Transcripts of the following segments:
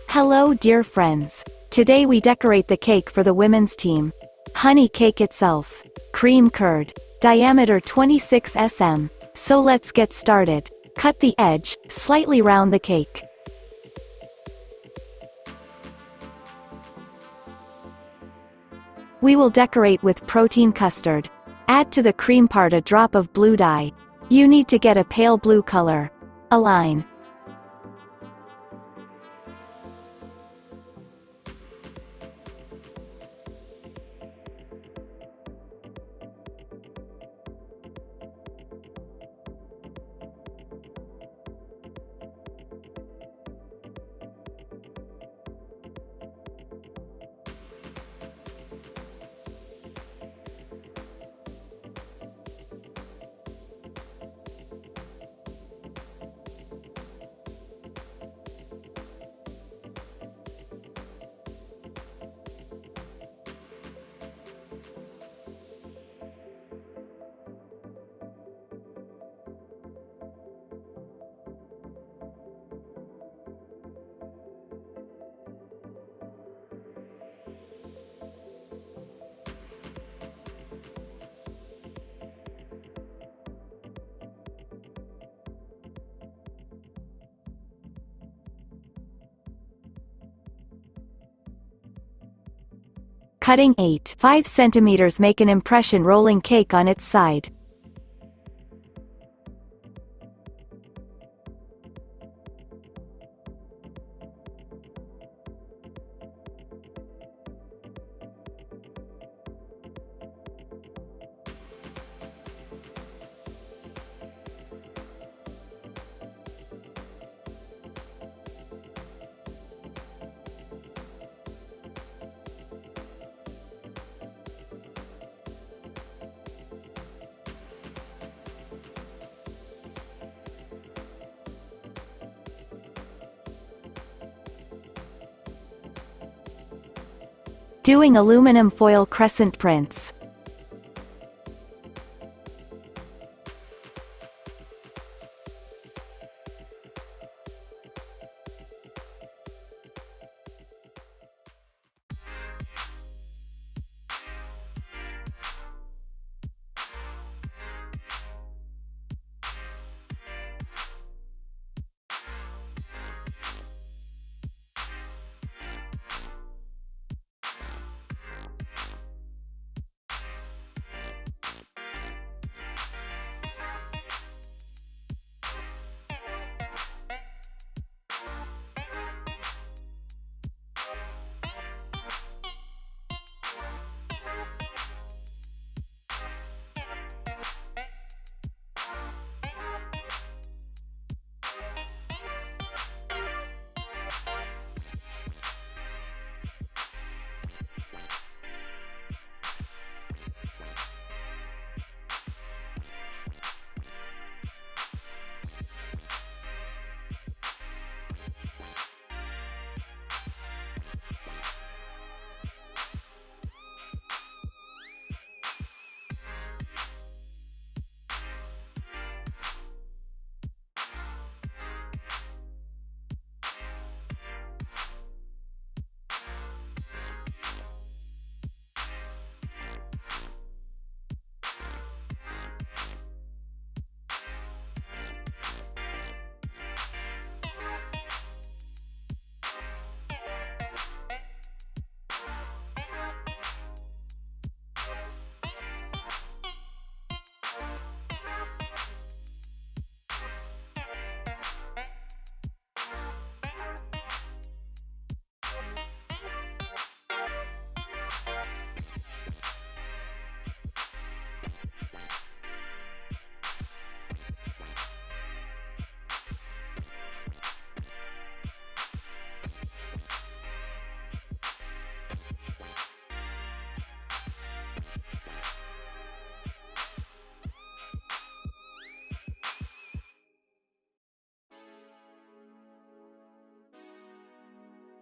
Hello dear friends. Today we decorate the cake for the women's team. Honey cake itself. Cream curd. Diameter 26 cm. So let's get started. Cut the edge, slightly round the cake. We will decorate with protein custard. Add to the cream part a drop of blue dye. You need to get a pale blue color. Align. Cutting 5 centimeters. Make an impression rolling cake on its side. Doing aluminum foil crescent prints.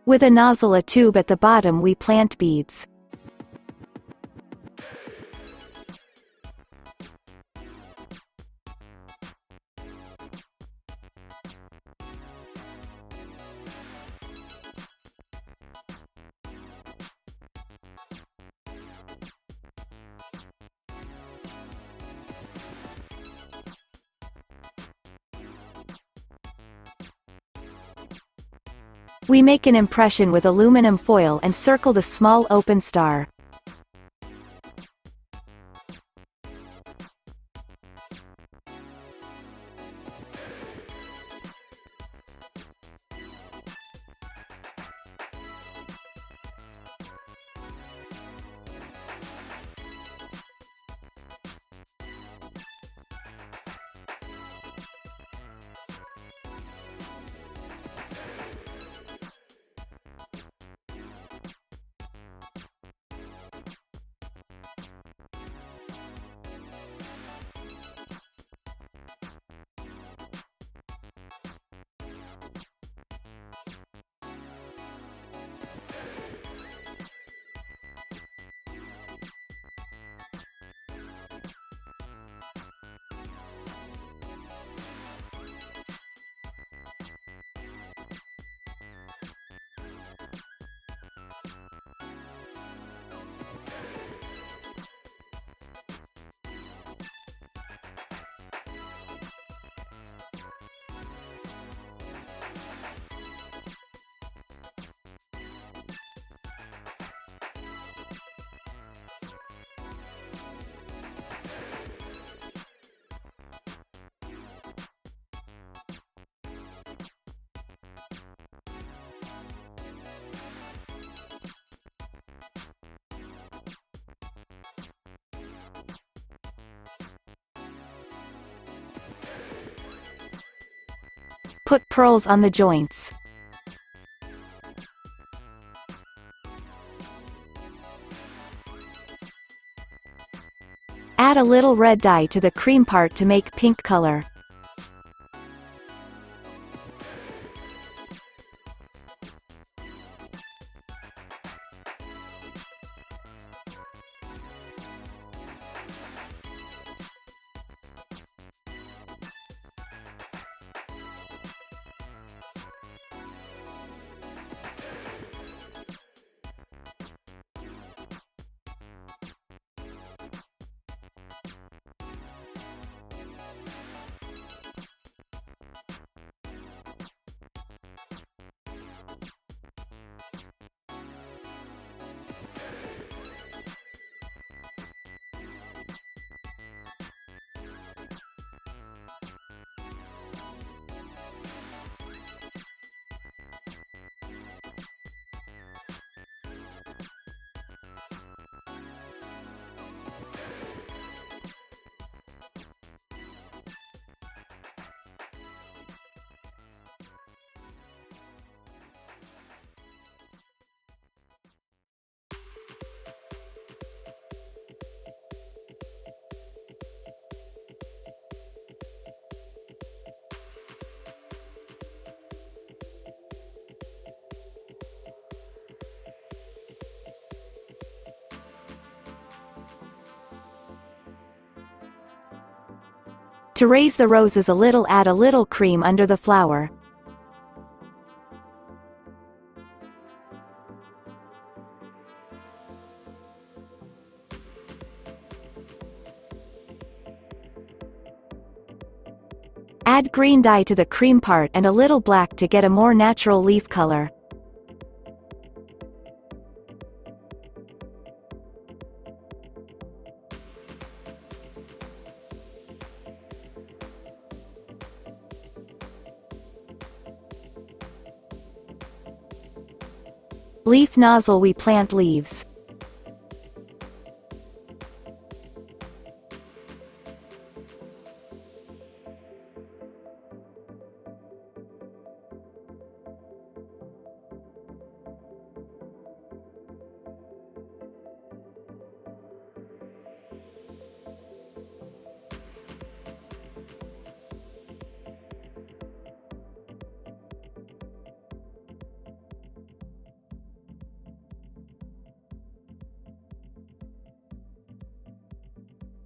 With a nozzle, a tube at the bottom, we plant beads. We make an impression with aluminum foil and circle the small open star. Put pearls on the joints. Add a little red dye to the cream part to make pink color. To raise the roses a little, add a little cream under the flower. Add green dye to the cream part and a little black to get a more natural leaf color. Leaf nozzle, we plant leaves.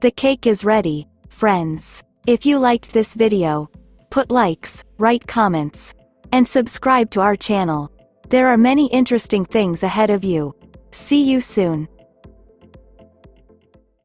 The cake is ready, friends. If you liked this video, put likes, write comments, and subscribe to our channel. There are many interesting things ahead of you. See you soon.